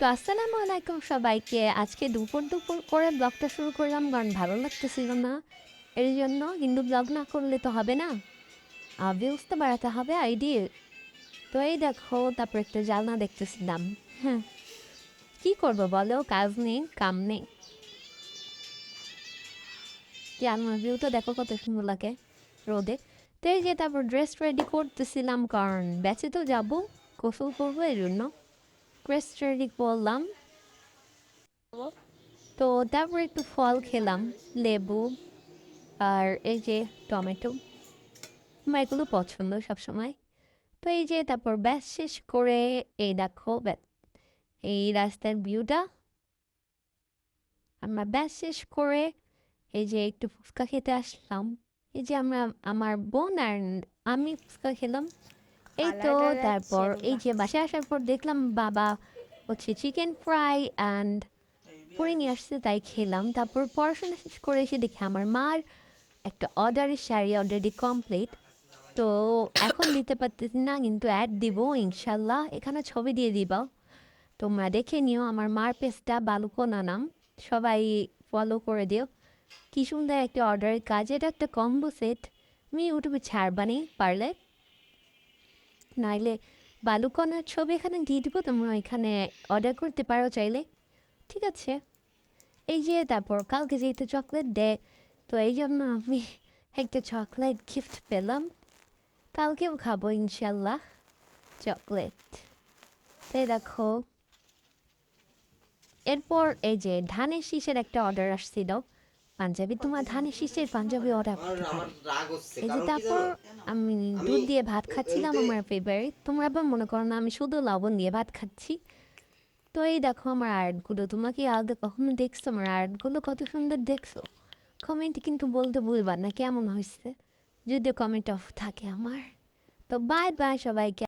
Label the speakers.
Speaker 1: তো আসসালামু আলাইকুম সবাইকে। আজকে দুপুর করে ব্লগটা শুরু করলাম কারণ ভালো লাগতেছিল না। এর জন্য কিন্তু ব্লগ না করলে তো হবে না। ভিউজ তো বাড়াতে হবে আইডির। তো এই দেখো তারপর একটা জানলা দেখতেছিলাম। হ্যাঁ, কি করবো বলো, কাজ নেই কাম নেই। জানলার ভিউটা দেখো কত সুন্দর লাগে রোদে। তো এই যে তারপর ড্রেস রেডি করতেছিলাম কারণ ব্যাচে তো যাবো, গোসল করবো এই জন্য ড্রেস রেডি করলাম। তো তারপর একটু ফল খেলাম, লেবু আর এই যে টমেটো। আমার এগুলো পছন্দ সবসময়। তো এই যে তারপর ব্যাস শেষ করে এই দেখো এই রাস্তার ভিউটা। আমরা ব্যাস শেষ করে এই যে একটু ফুচকা খেতে আসলাম। এই যে আমরা, আমার বোন আর আমি ফুচকা খেলাম। এই তো তারপর এই যে বাসায় আসার পর দেখলাম বাবা হচ্ছে চিকেন ফ্রাই অ্যান্ড পরে নিয়ে আসছে, তাই খেলাম। তারপর পড়াশোনা শেষ করে এসে দেখি আমার মার একটা অর্ডারের শাড়ি অলরেডি কমপ্লিট। তো এখন দিতে পারতেছি না, কিন্তু অ্যাড দিব ইনশাল্লাহ, এখানে ছবি দিয়ে দিবা। তোমরা দেখে নিও আমার মার পেজটা বালুকোনা নাম, সবাই ফলো করে দিও। কি সুন্দর একটা অর্ডারের কাজ, এটা একটা কম্বো সেট। আমি ইউটিউবে ছাড়বানি পারলে, নাইলে বালুকোনার ছবি এখানে দিয়ে দিব, তোমরা এখানে অর্ডার করতে পারো চাইলে। ঠিক আছে। এই যে তারপর কালকে যেহেতু চকলেট ডে, তো এই জন্য আমি একটা চকলেট গিফট পেলাম। কালকেও খাবো ইনশাল্লাহ চকলেট। তাই দেখো, এরপর এই যে ধানের শীষের একটা অর্ডার আসছিল পাঞ্জাবি, তোমার ধানের শীষের পাঞ্জাবি অর্ডার করতে পারো। এই যে তারপর আমি দুধ দিয়ে ভাত খাচ্ছিলাম, আমার ফেভারিট। তোমরা আবার মনে করো না আমি শুধু লবণ দিয়ে ভাত খাচ্ছি। তো এই দেখো আমার আর্টগুলো, তোমরা কি আগে কখনো দেখছো আমার আর্টগুলো কত সুন্দর দেখছো? কমেন্টে কিন্তু বলতে ভুলবা না কেমন হয়েছে, যদিও কমেন্ট অফ থাকে আমার। তো বাই বাই সবাইকে।